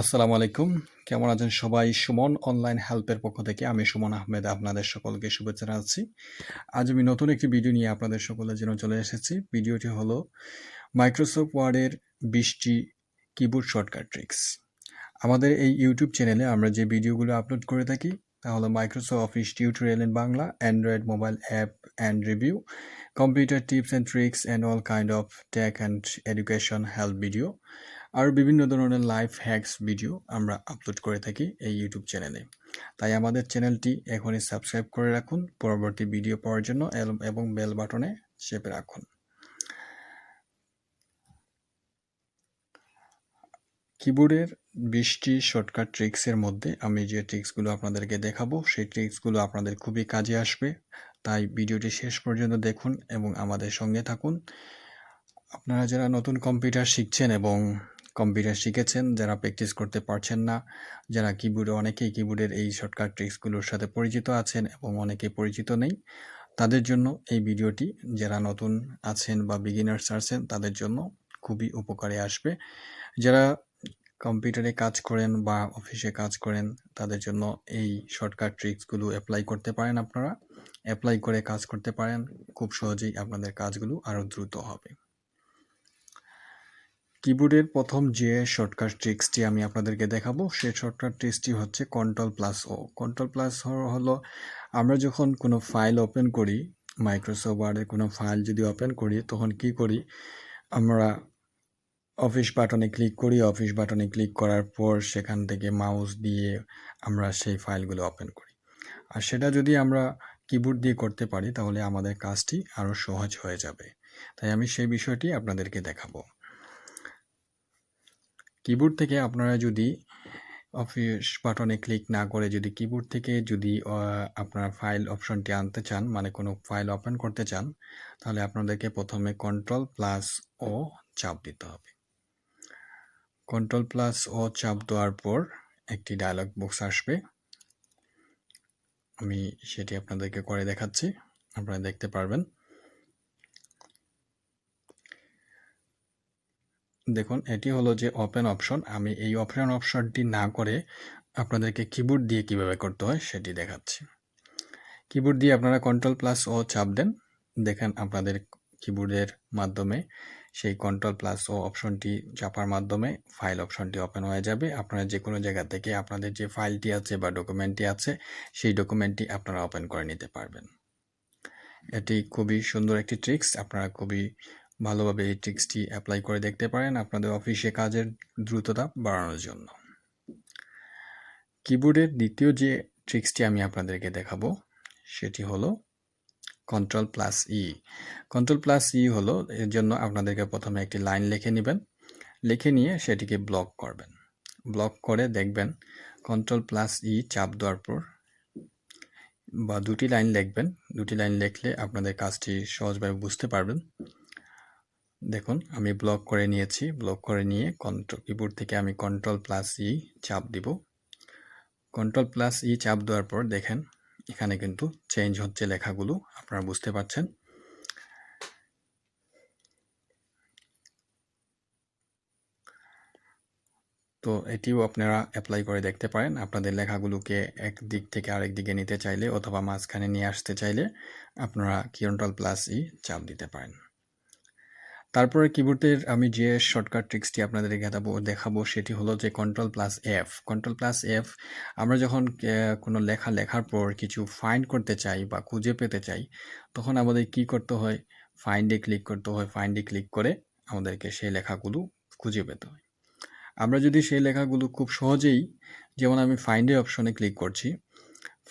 আসসালামু আলাইকুম। কেমন আছেন সবাই? সুমন অনলাইন হেল্পের পক্ষ থেকে আমি সুমন আহমেদ আপনাদের সকলকে শুভেচ্ছা জানাচ্ছি। আজ আমি নতুন একটি ভিডিও নিয়ে আপনাদের সকলের জন্য চলে এসেছি। ভিডিওটি হলো মাইক্রোসফট ওয়ার্ডের ২০টি কিবোর্ড শর্টকাট ট্রিক্স। আমাদের এই ইউটিউব চ্যানেলে আমরা যে ভিডিওগুলো আপলোড করে থাকি তা হলো Microsoft office tutorial in Bangla, android mobile app and review, computer tips and tricks and all kind of tech and education help video. আর বিভিন্ন ধরনের লাইফ হ্যাকস ভিডিও আমরা আপলোড করে থাকি এই ইউটিউব চ্যানেলে। তাই আমাদের চ্যানেলটি এখনই সাবস্ক্রাইব করে রাখুন পরবর্তী ভিডিও পাওয়ার জন্য এবং বেল বাটনে চেপে রাখুন। কিবোর্ডের ২০টি শর্টকাট ট্রিক্সের মধ্যে আমি যে ট্রিক্সগুলো আপনাদেরকে দেখাবো সেই ট্রিক্সগুলো আপনাদের খুবই কাজে আসবে। তাই ভিডিওটি শেষ পর্যন্ত দেখুন এবং আমাদের সঙ্গে থাকুন। আপনারা যারা নতুন কম্পিউটার শিখছেন এবং কম্পিউটার শিখেছেন, যারা প্র্যাকটিস করতে পারছেন না, যারা অনেকেই কিবোর্ডের এই শর্টকাট ট্রিক্সগুলোর সাথে পরিচিত আছেন এবং অনেকে পরিচিত নেই, তাদের জন্য এই ভিডিওটি, যারা নতুন আছেন বা বিগিনার্স আছেন তাদের জন্য খুবই উপকারে আসবে। যারা কম্পিউটারে কাজ করেন বা অফিসে কাজ করেন তাদের জন্য এই শর্টকাট ট্রিক্সগুলো অ্যাপ্লাই করতে পারেন। আপনারা অ্যাপ্লাই করে কাজ করতে পারেন, খুব সহজেই আপনাদের কাজগুলো আরও দ্রুত হবে। কিবোর্ডের প্রথম যে শর্টকাট ট্রিক্সটি আমি আপনাদেরকে দেখাবো সেই শর্টকাট ট্রিক্সটি হচ্ছে কন্ট্রোল+ও। কন্ট্রোল+ও হলো আমরা যখন কোনো ফাইল ওপেন করি, মাইক্রোসফট ওয়ার্ডের কোনো ফাইল যদি ওপেন করি তখন কি করি, আমরা অফিস বাটনে ক্লিক করি। অফিস বাটনে ক্লিক করার পর সেখান থেকে মাউস দিয়ে আমরা সেই ফাইলগুলো ওপেন করি। আর সেটা যদি আমরা কিবোর্ড দিয়ে করতে পারি তাহলে আমাদের কাজটি আরও সহজ হয়ে যাবে। তাই আমি সেই বিষয়টি আপনাদেরকে দেখাবো। কিবোর্ড থেকে আপনারা যদি অফিস বাটনে ক্লিক না করে যদি কিবোর্ড থেকে যদি আপনার ফাইল অপশনটি আনতে চান, মানে কোনো ফাইল ওপেন করতে চান, তাহলে আপনাদেরকে প্রথমে কন্ট্রোল+ও চাপ দিতে হবে। কন্ট্রোল+ও চাপ দেওয়ার পর একটি ডায়লগ বক্স আসবে। আমি সেটি আপনাদেরকে করে দেখাচ্ছি, আপনারা দেখতে পারবেন। দেখুন, এটি হলো যে ওপেন অপশন। আমি এই ওপেন অপশনটি না করে আপনাদেরকে কিবোর্ড দিয়ে কিভাবে করতে হয় সেটি দেখাচ্ছি। কিবোর্ড দিয়ে আপনারা কন্ট্রোল+ও চাপ দেন, দেখেন আপনাদের কিবোর্ডের মাধ্যমে সেই কন্ট্রোল+ও অপশনটি চাপার মাধ্যমে ফাইল অপশনটি ওপেন হয়ে যাবে। আপনারা যে কোনো জায়গা থেকে আপনাদের যে ফাইলটি আছে বা ডকুমেন্টটি আছে সেই ডকুমেন্টটি আপনারা ওপেন করে নিতে পারবেন। এটি খুবই সুন্দর একটি ট্রিক্স, আপনারা খুবই ভালোভাবে এই ট্রিক্সটি অ্যাপ্লাই করে দেখতে পারেন আপনাদের অফিসে কাজের দ্রুততা বাড়ানোর জন্য। কিবোর্ডের দ্বিতীয় যে ট্রিক্সটি আমি আপনাদেরকে দেখাবো সেটি হলো কন্ট্রোল+ই। কন্ট্রোল+ই হলো, এর জন্য আপনাদেরকে প্রথমে একটি লাইন লিখে নেবেন, লিখে নিয়ে সেটিকে ব্লক করবেন। ব্লক করে দেখবেন কন্ট্রোল+ই চাপ দেওয়ার পর বা দুটি লাইন লিখবেন, দুটি লাইন লিখলে আপনাদের কাজটি সহজভাবে বুঝতে পারবেন। দেখুন, আমি ব্লক করে নিয়েছি। ব্লক করে নিয়ে কিবোর্ড থেকে আমি কন্ট্রোল+ই চাপ দিব। কন্ট্রোল+ই চাপ দেওয়ার পর দেখেন এখানে কিন্তু চেঞ্জ হচ্ছে লেখাগুলো, আপনারা বুঝতে পারছেন। তো এটিও আপনারা অ্যাপ্লাই করে দেখতে পারেন। আপনাদের লেখাগুলোকে এক দিক থেকে আরেক দিকে নিতে চাইলে অথবা মাঝখানে নিয়ে আসতে চাইলে আপনারা কন্ট্রোল+ই চাপ দিতে পারেন। তারপরে কিবোর্ডের আমি যে শর্টকাট ট্রিক্সটি আপনাদেরকে দেখাবো সেটি হলো যে কন্ট্রোল+এফ। কন্ট্রোল+এফ, আমরা যখন কোনো লেখা লেখার পর কিছু ফাইন্ড করতে চাই বা খুঁজে পেতে চাই তখন আমাদের কি করতে হয়, ফাইন্ডে ক্লিক করতে হয়। ফাইন্ডে ক্লিক করে আমাদেরকে সেই লেখাগুলো খুঁজে পেতে হয়। আমরা যদি সেই লেখাগুলো খুব সহজেই, যেমন আমি ফাইন্ডে অপশনে ক্লিক করছি,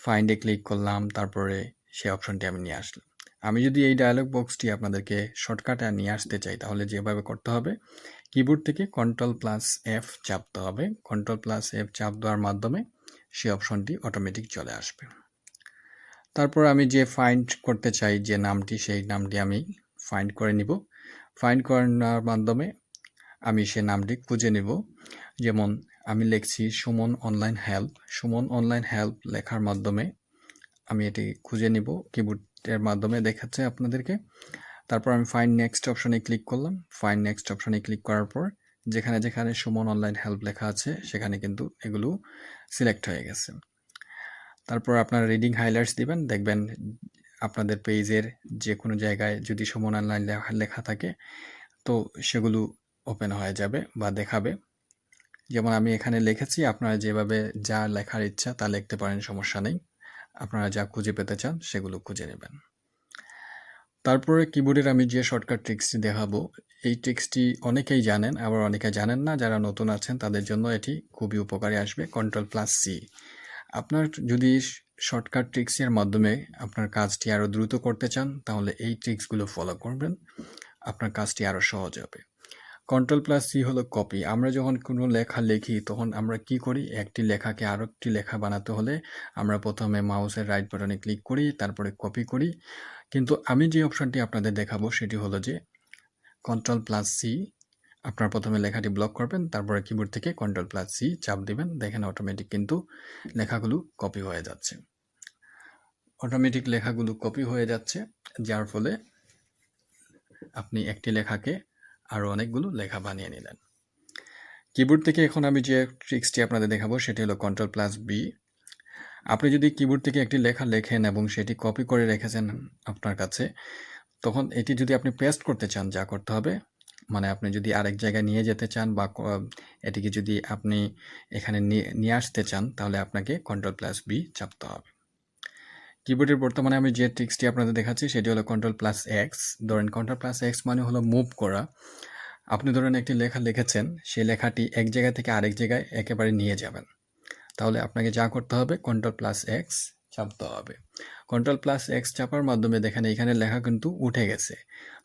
ফাইন্ডে ক্লিক করলাম, তারপরে সেই অপশনটি আমি নিয়ে আসলাম। আমি যদি এই ডায়লগ বক্সটি আপনাদেরকে শর্টকাটে নিয়ে আসতে চাই তাহলে যেভাবে করতে হবে, কিবোর্ড থেকে কন্ট্রোল+এফ চাপতে হবে। কন্ট্রোল+এফ চাপ দেওয়ার মাধ্যমে সেই অপশনটি অটোমেটিক চলে আসবে। তারপর আমি যে ফাইন্ড করতে চাই যে নামটি, সেই নামটি আমি ফাইন্ড করে নিব। ফাইন্ড করার মাধ্যমে আমি সে নামটি খুঁজে নেব। যেমন আমি লিখছি Suman online help. Suman online help লেখার মাধ্যমে আমি এটি খুঁজে নিব, কিবোর্ডের মাধ্যমে দেখাচ্ছে আপনাদেরকে। তারপর আমি ফাইন্ড নেক্সট অপশনে ক্লিক করলাম। ফাইন্ড নেক্সট অপশনে ক্লিক করার পর যেখানে যেখানে সুমন অনলাইন হেল্প লেখা আছে সেখানে কিন্তু এগুলো সিলেক্ট হয়ে গেছে। তারপর আপনারা রিডিং হাইলাইটস দিবেন, দেখবেন আপনাদের পেজের যে কোনো জায়গায় যদি সুমন অনলাইন লেখা থাকে তো সেগুলো ওপেন হয়ে যাবে বা দেখাবে। যেমন আমি এখানে লিখেছি, আপনারা যেভাবে যা লেখার ইচ্ছা তা লিখতে পারেন, সমস্যা নেই। আপনারা যা খুঁজে পেতে চান সেগুলো খুঁজে নেবেন। তারপরে কিবোর্ডের আমি যে শর্টকাট ট্রিক্সটি দেখাবো, এই ট্রিক্সটি অনেকেই জানেন, আবার অনেকে জানেন না। যারা নতুন আছেন তাদের জন্য এটি খুবই উপকারে আসবে। Ctrl+C। আপনার যদি শর্টকাট ট্রিক্সের মাধ্যমে আপনার কাজটি আরও দ্রুত করতে চান তাহলে এই ট্রিক্সগুলো ফলো করবেন, আপনার কাজটি আরও সহজ হবে। Ctrl+C হলো কপি। আমরা যখন কোনো লেখা লিখি তখন আমরা কি করি, একটি লেখাকে আরও একটি লেখা বানাতে হলে আমরা প্রথমে মাউসের রাইট বাটনে ক্লিক করি, তারপরে কপি করি। কিন্তু আমি যে অপশনটি আপনাদের দেখাবো সেটি হলো যে Ctrl+C। আপনার প্রথমে লেখাটি ব্লক করবেন, তারপরে কিবোর্ড থেকে Ctrl+C চাপ দিবেন, দেখেন অটোমেটিক কিন্তু লেখাগুলো কপি হয়ে যাচ্ছে। অটোমেটিক লেখাগুলো কপি হয়ে যাচ্ছে, যার ফলে আপনি একটি লেখাকে আরও অনেকগুলো লেখা বানিয়ে নিলেন। কিবোর্ড থেকে এখন আমি যে ট্রিক্সটি আপনাদের দেখাবো সেটি হলো Ctrl+B। আপনি যদি কিবোর্ড থেকে একটি লেখা লেখেন এবং সেটি কপি করে রেখেছেন আপনার কাছে, তখন এটি যদি আপনি পেস্ট করতে চান, যা করতে হবে, মানে আপনি যদি আরেক জায়গায় নিয়ে যেতে চান বা এটিকে যদি আপনি এখানে নিয়ে আসতে চান তাহলে আপনাকে Ctrl+B চাপতে হবে। কিবোর্ডের বর্তমানে আমি যে ট্রিক্সটি আপনাদের দেখাচ্ছি সেটি হলো Ctrl+X। ধরেন Ctrl+X মানে হলো মুভ করা। আপনি ধরেন একটি লেখা লিখেছেন, সেই লেখাটি এক জায়গা থেকে আরেক জায়গায় একেবারে নিয়ে যাবেন, তাহলে আপনাকে যা করতে হবে Ctrl+X চাপতে হবে। Ctrl+X চাপার মাধ্যমে দেখেন এইখানে লেখা কিন্তু উঠে গেছে।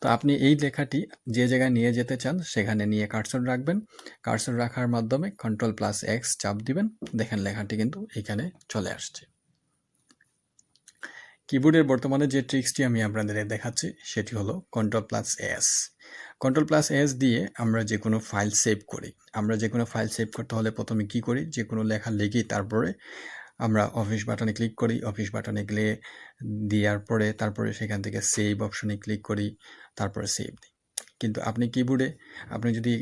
তো আপনি এই লেখাটি যে জায়গায় নিয়ে যেতে চান সেখানে নিয়ে কার্সর রাখবেন। কার্সর রাখার মাধ্যমে Ctrl+X চাপ দিবেন, দেখেন লেখাটি কিন্তু এখানে চলে আসছে। কিবোর্ডের বর্তমানে যে ট্রিক্সটি আমি আপনাদের দেখাচ্ছি সেটি হলো Ctrl+S। Ctrl+S দিয়ে আমরা যে কোনো ফাইল সেভ করি। আমরা যে কোনো ফাইল সেভ করতে হলে প্রথমে কি করি, যে কোনো লেখা লিখি, তারপরে আমরা অফিস বাটনে ক্লিক করি। অফিস বাটনে গেলে দেওয়ার পরে তারপরে সেখান থেকে সেভ অপশনে ক্লিক করি, তারপরে সেভ দিই। কিন্তু আপনি কিবোর্ডে আপনি যদি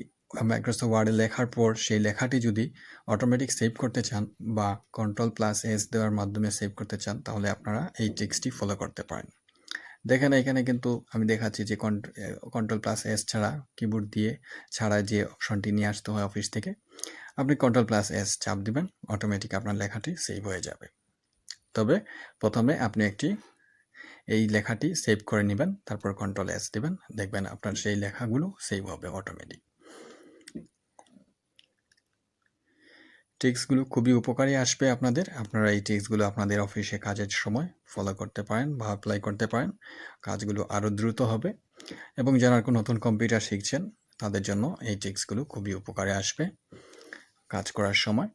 মাইক্রোসফট ওয়ার্ডে লেখার পর সেই লেখাটি যদি অটোমেটিক সেভ করতে চান বা Ctrl+S দেওয়ার মাধ্যমে সেভ করতে চান তাহলে আপনারা এই ট্রিক্সটি ফলো করতে পারেন। দেখেন এখানে কিন্তু আমি দেখাচ্ছি যে Ctrl+S ছাড়া, কিবোর্ড দিয়ে ছাড়া যে অপশনটি নিয়ে আসতে হয় অফিস থেকে, আপনি Ctrl+S চাপ দিবেন, অটোমেটিক আপনার লেখাটি সেভ হয়ে যাবে। তবে প্রথমে আপনি এই লেখাটি সেভ করে নেবেন, তারপর Ctrl+S দিবেন, দেখবেন আপনার সেই লেখাগুলো সেভ হবে অটোমেটিক। ট্রিক্সগুলো খুবই উপকারী আসবে আপনাদের। আপনারা এই ট্রিক্সগুলো আপনাদের অফিসে কাজের সময় ফলো করতে পারেন বা অ্যাপ্লাই করতে পারেন, কাজগুলো আরও দ্রুত হবে। এবং যারা নতুন কম্পিউটার শিখছেন তাদের জন্য এই ট্রিক্সগুলো খুবই উপকারে আসবে কাজ করার সময়।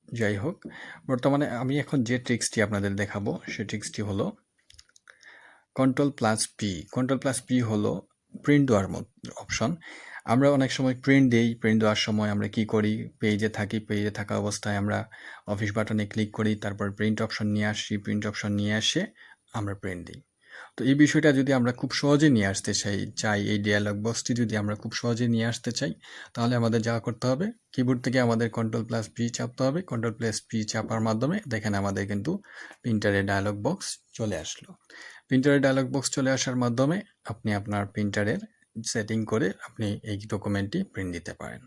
যাই হোক, বর্তমানে আমি এখন যে ট্রিক্সটি আপনাদের দেখাবো সেই ট্রিক্সটি হলো Ctrl+P। Ctrl+P হলো প্রিন্ট দেওয়ার অপশন। আমরা অনেক সময় প্রিন্ট দিই, প্রিন্ট দেওয়ার সময় আমরা কি করি, পেজে থাকি, পেজে থাকা অবস্থায় আমরা অফিস বাটনে ক্লিক করি, তারপর প্রিন্ট অপশন নিয়ে আসি, প্রিন্ট অপশন নিয়ে এসে আমরা প্রিন্ট দিই। তো এই বিষয়টা যদি আমরা খুব সহজে নিয়ে আসতে চাই, এই ডায়ালগ বক্সটি যদি আমরা খুব সহজে নিয়ে আসতে চাই তাহলে আমাদের যা করতে হবে, কিবোর্ড থেকে আমাদের Ctrl+P চাপতে হবে। Ctrl+P চাপার মাধ্যমে দেখেন আমাদের কিন্তু প্রিন্টারের ডায়ালগ বক্স চলে আসলো। প্রিন্টারের ডায়ালগ বক্স চলে আসার মাধ্যমে আপনি আপনার প্রিন্টারের সেটিং করে আপনি এই ডকুমেন্টটি প্রিন্ট দিতে পারেন।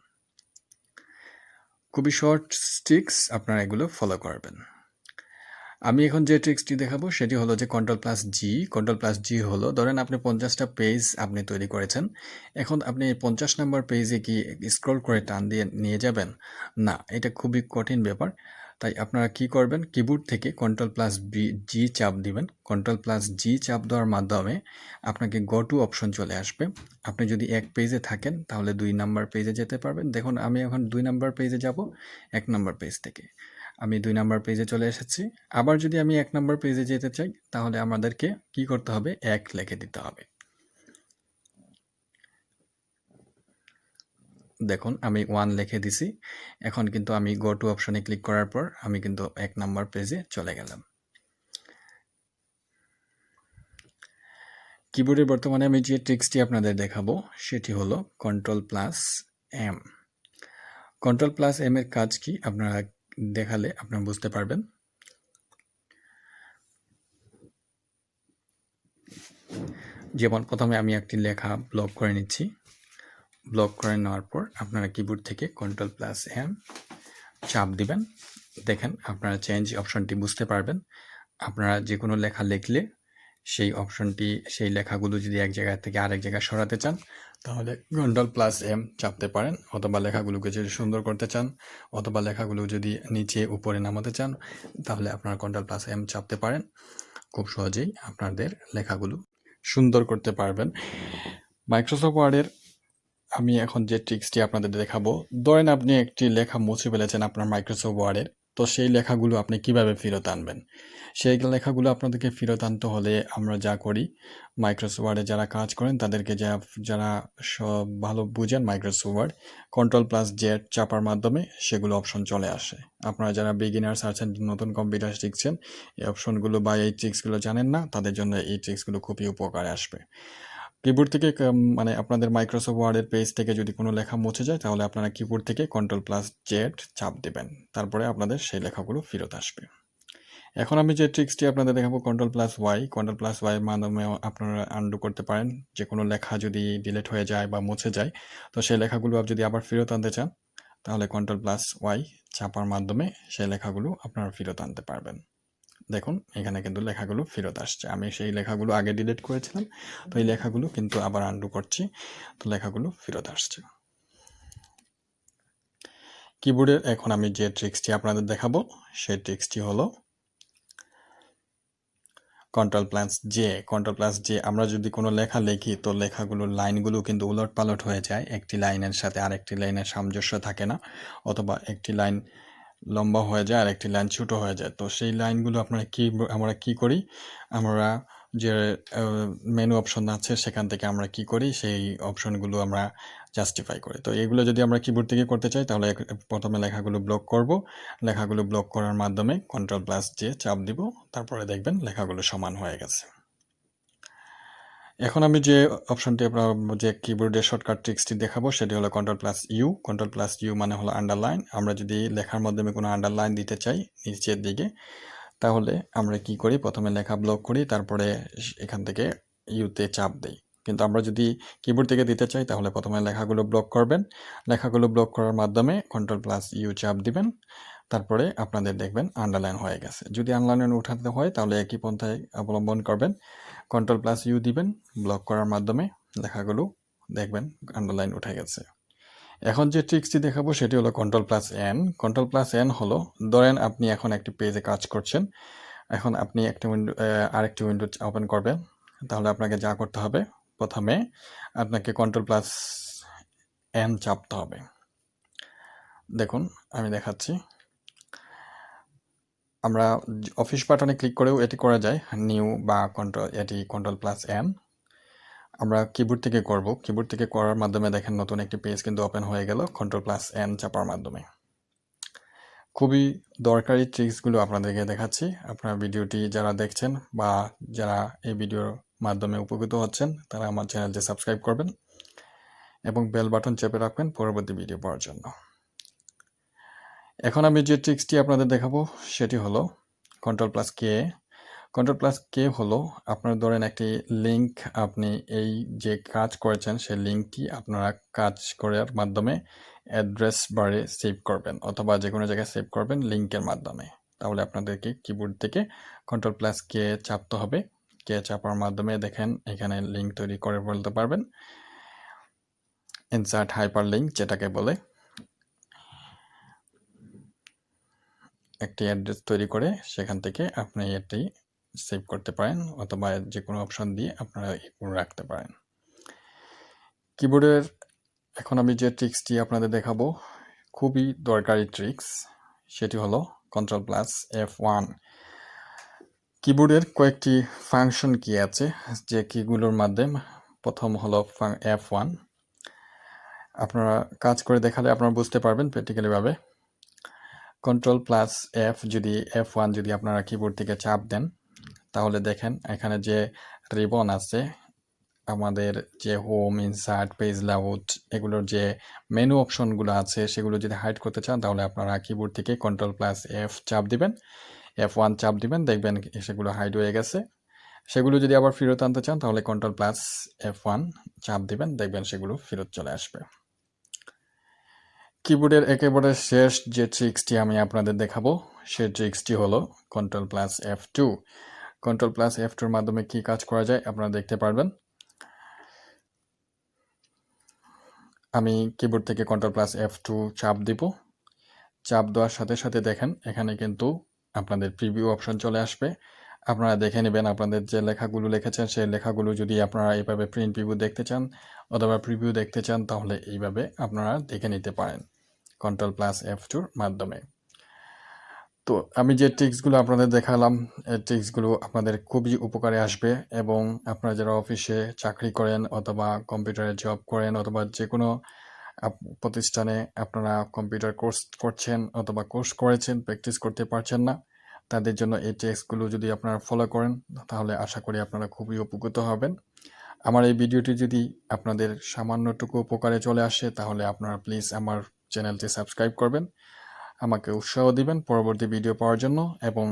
খুবই শর্ট ট্রিক্স, আপনারা এগুলো ফলো করবেন। আমি এখন যে ট্রিক্সটি দেখাবো সেটি হলো যে Ctrl+G। Ctrl+G হলো, ধরেন আপনি 50টা পেজ আপনি তৈরি করেছেন, এখন আপনি 50 নম্বর পেজে কি স্ক্রল করে টান দিয়ে নিয়ে যাবেন? না, এটা খুবই কঠিন ব্যাপার। তাই আপনারা কি করবেন, কিবোর্ড থেকে Ctrl+G চাপ দিবেন। Ctrl+G চাপ দেওয়ার মাধ্যমে আপনাকে গো টু অপশন চলে আসবে। আপনি যদি এক পেজে থাকেন তাহলে 2 নাম্বার পেজে যেতে পারবেন। দেখুন আমি এখন 2 নাম্বার পেজে যাব, 1 নাম্বার পেজ থেকে আমি 2 নাম্বার পেজে চলে এসেছি। আবার যদি আমি 1 নাম্বার পেজে যেতে চাই তাহলে আমাদেরকে কি করতে হবে, 1 লিখে দিতে হবে। দেখুন আমি 1 লিখে দিছি। এখন কিন্তু আমি গো টু অপশনে ক্লিক করার পর আমি কিন্তু 1 নাম্বার পেজে চলে গেলাম। কিবোর্ডে বর্তমানে আমি যে ট্রিক্সটি আপনাদের দেখাবো সেটি হলো Ctrl+M। Ctrl+M এর কাজ কি আপনারা দেখালে আপনারা বুঝতে পারবেন। যেমন প্রথমে আমি একটি লেখা ব্লক করে নিচ্ছি। ব্লক করে নেওয়ার পর আপনারা কিবোর্ড থেকে Ctrl+M চাপ দিবেন। দেখেন আপনারা চেঞ্জ অপশনটি বুঝতে পারবেন। আপনারা যে কোনো লেখা লিখলে সেই অপশনটি, সেই লেখাগুলো যদি এক জায়গা থেকে আরেক জায়গায় সরাতে চান তাহলে Ctrl+M চাপতে পারেন, অথবা লেখাগুলোকে যদি সুন্দর করতে চান অথবা লেখাগুলো যদি নিচে উপরে নামাতে চান তাহলে আপনারা Ctrl+M চাপতে পারেন। খুব সহজেই আপনাদের লেখাগুলো সুন্দর করতে পারবেন। মাইক্রোসফট ওয়ার্ডের আমি এখন যে ট্রিক্সটি আপনাদের দেখাবো, ধরেন আপনি একটি লেখা মুছে ফেলেছেন আপনার মাইক্রোসফট ওয়ার্ডের, তো সেই লেখাগুলো আপনি কিভাবে ফেরত আনবেন? সেই লেখাগুলো আপনাদেরকে ফেরত আনতে হলে আমরা যা করি, মাইক্রোসফট ওয়ার্ডে যারা কাজ করেন তাদেরকে যারা সব ভালো বুঝেন মাইক্রোসফট ওয়ার্ড, Ctrl+Z চাপার মাধ্যমে সেগুলো অপশন চলে আসে। আপনারা যারা বিগিনার্স আছেন, নতুন কম্পিউটার শিখছেন, এই অপশনগুলো বা এই ট্রিক্সগুলো জানেন না, তাদের জন্য এই ট্রিক্সগুলো খুবই উপকারে আসবে। কিবোর্ড থেকে মানে আপনাদের মাইক্রোসফট ওয়ার্ডের পেজ থেকে যদি কোনো লেখা মুছে যায় তাহলে আপনারা কিবোর্ড থেকে Ctrl+Z চাপ দেবেন, তারপরে আপনাদের সেই লেখাগুলো ফেরত আসবে। এখন আমি যে ট্রিক্সটি আপনাদের দেখাবো Ctrl+Y। Ctrl+Y মাধ্যমে আপনারা আনডু করতে পারেন। যে কোনো লেখা যদি ডিলিট হয়ে যায় বা মুছে যায়, তো সেই লেখাগুলো যদি আবার ফেরত আনতে চান তাহলে Ctrl+Y চাপার মাধ্যমে সেই লেখাগুলো আপনারা ফেরত আনতে পারবেন। দেখুন এখানে কিন্তু লেখাগুলো ফেরত আসছে। আমি সেই লেখাগুলো আগে ডিলিট করেছিলাম, তো এই লেখাগুলো কিন্তু আবার আনডু করছি, তো লেখাগুলো ফেরত আসছে। কিবোর্ডের এখন আমি যে ট্রিক্সটি আপনাদের দেখাবো সেই ট্রিক্সটি হলো Ctrl+J। Ctrl+J আমরা যদি কোনো লেখা লিখি তো লেখাগুলোর লাইনগুলো কিন্তু উলটপালট হয়ে যায়, একটি লাইনের সাথে আরেকটি লাইনের সামঞ্জস্য থাকে না, অথবা একটি লাইন লম্বা হয়ে যায় আর একটি লাইন ছোট হয়ে যায়। তো সেই লাইনগুলো আমরা কি করি, আমরা যে মেনু অপশন আছে সেখান থেকে আমরা কি করি, সেই অপশনগুলো আমরা জাস্টিফাই করি। তো এগুলো যদি আমরা কিবোর্ড থেকে করতে চাই তাহলে প্রথমে লেখাগুলো ব্লক করব। লেখাগুলো ব্লক করার মাধ্যমে Ctrl+J চাপ দিব, তারপরে দেখবেন লেখাগুলো সমান হয়ে গেছে। এখন আমি যে অপশনটি আপনার যে কিবোর্ডের শর্টকাট ট্রিক্সটি দেখাবো সেটি হলো Ctrl+U। Ctrl+U মানে হলো আন্ডারলাইন। আমরা যদি লেখার মাধ্যমে কোনো আন্ডারলাইন দিতে চাই নিচের দিকে, তাহলে আমরা কি করি, প্রথমে লেখা ব্লক করি, তারপরে এখান থেকে ইউতে চাপ দেই। কিন্তু আমরা যদি কিবোর্ড থেকে দিতে চাই তাহলে প্রথমে লেখাগুলো ব্লক করবেন। লেখাগুলো ব্লক করার মাধ্যমে Ctrl+U চাপ দিবেন, তারপরে আপনাদের দেখবেন আন্ডারলাইন হয়ে গেছে। যদি আন্ডারলাইন উঠাতে হয় তাহলে একই পন্থায় অবলম্বন করবেন, Ctrl+U দিবেন, ব্লক করার মাধ্যমে লেখাগুলো দেখবেন আন্ডারলাইন উঠে গেছে। এখন যে ট্রিক্সটি দেখাবো সেটি হলো Ctrl+N। Ctrl+N হলো, ধরেন আপনি এখন একটি পেজে কাজ করছেন, এখন আপনি আরেকটি উইন্ডো ওপেন করবেন, তাহলে আপনাকে যা করতে হবে, প্রথমে আপনাকে Ctrl+N চাপতে হবে। দেখুন আমি দেখাচ্ছি, আমরা অফিস বাটনে ক্লিক করেও এটি করা যায়, নিউ বা Ctrl+N। আমরা কিবোর্ড থেকে করব, কিবোর্ড থেকে করার মাধ্যমে দেখেন নতুন একটি পেজ কিন্তু ওপেন হয়ে গেল Ctrl+N চাপার মাধ্যমে। খুবই দরকারি ট্রিক্সগুলো আপনাদেরকে দেখাচ্ছি। আপনারা ভিডিওটি যারা দেখছেন বা যারা এই ভিডিওর মাধ্যমে উপকৃত হচ্ছেন তারা আমার চ্যানেলটি সাবস্ক্রাইব করবেন এবং বেল বাটন চেপে রাখবেন পরবর্তী ভিডিও পাওয়ার জন্য। এখন আমি যে ট্রিক্সটি আপনাদের দেখাবো সেটি হলো Ctrl+K। Ctrl+K হলো, আপনার ধরেন একটি লিঙ্ক, আপনি এই যে কাজ করেছেন সেই লিঙ্কটি আপনারা কাজ করার মাধ্যমে অ্যাড্রেস বারে সেভ করবেন, অথবা যে কোনো জায়গায় সেভ করবেন লিঙ্কের মাধ্যমে। তাহলে আপনাদেরকে কিবোর্ড থেকে Ctrl+K চাপতে হবে। কে চাপার মাধ্যমে দেখেন এখানে লিঙ্ক তৈরি করে বলতে পারবেন, ইনসার্ট হাইপার লিঙ্ক যেটাকে বলে, একটি অ্যাড্রেস তৈরি করে সেখান থেকে আপনি এটি সেভ করতে পারেন, অথবা যে কোনো অপশন দিয়ে আপনারা রাখতে পারেন। কিবোর্ডের এখন আমি যে ট্রিক্সটি আপনাদের দেখাবো খুবই দরকারি ট্রিক্স, সেটি হলো Ctrl+F1। কিবোর্ডের কয়েকটি ফাংশন কি আছে যে কিগুলোর মাধ্যমে, প্রথম হলো F1। আপনারা কাজ করে দেখালে আপনারা বুঝতে পারবেন প্র্যাকটিক্যালিভাবে। Ctrl+F যদি F1 যদি আপনারা কিবোর্ড থেকে চাপ দেন তাহলে দেখেন এখানে যে রিবন আছে আমাদের যে হোম, ইনসার্ট, পেজ লেআউট এগুলোর যে মেনু অপশনগুলো আছে সেগুলো যদি হাইড করতে চান তাহলে আপনারা কিবোর্ড থেকে Ctrl+F চাপ দিবেন, F1 চাপ দিবেন, দেখবেন সেগুলো হাইড হয়ে গেছে। সেগুলো যদি আবার ফেরত আনতে চান তাহলে Ctrl+F1 চাপ দিবেন, দেখবেন সেগুলো ফেরত চলে আসবে। কিবোর্ডের একেবারে শেষ যে ট্রিক্সটি আমি আপনাদের দেখাবো সেই ট্রিক্সটি হলো Ctrl+F2। Ctrl+F2 এর মাধ্যমে কি কাজ করা যায় আপনারা দেখতে পারবেন। আমি কিবোর্ড থেকে Ctrl+F2 চাপ দিব। চাপ দেওয়ার সাথে সাথে দেখেন এখানে কিন্তু আপনাদের প্রিভিউ অপশন চলে আসবে। আপনারা দেখে নেবেন আপনাদের যে লেখাগুলো লিখেছেন সেই লেখাগুলো যদি আপনারা এইভাবে প্রিন্ট প্রিভিউ দেখতে চান অথবা প্রিভিউ দেখতে চান তাহলে এইভাবে আপনারা দেখে নিতে পারেন Ctrl+F2 এর মাধ্যমে। তো আমি যে ট্রিক্সগুলো আপনাদের দেখালাম এই ট্রিক্সগুলো আপনাদের খুবই উপকারে আসবে এবং আপনারা যারা অফিসে চাকরি করেন অথবা কম্পিউটারে জব করেন অথবা যে কোনো প্রতিষ্ঠানে আপনারা কম্পিউটার কোর্স করছেন অথবা কোর্স করেছেন প্র্যাকটিস করতে পারছেন না, তাদের জন্য এই ট্রিক্সগুলো যদি আপনারা ফলো করেন তাহলে আশা করি আপনারা খুবই উপকৃত হবেন। আমার এই ভিডিওটি যদি আপনাদের সামান্যটুকু উপকারে চলে আসে তাহলে আপনারা প্লিজ আমার চ্যানেলটি সাবস্ক্রাইব করবেন, আমাকে উৎসাহ দিবেন পরবর্তী ভিডিও পাওয়ার জন্য এবং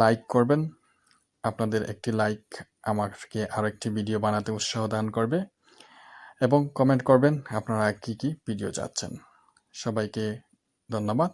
লাইক করবেন। আপনাদের একটি লাইক আমাকে আরেকটি ভিডিও বানাতে উৎসাহ দান করবে এবং কমেন্ট করবেন আপনারা কি কি ভিডিও চাচ্ছেন। সবাইকে ধন্যবাদ।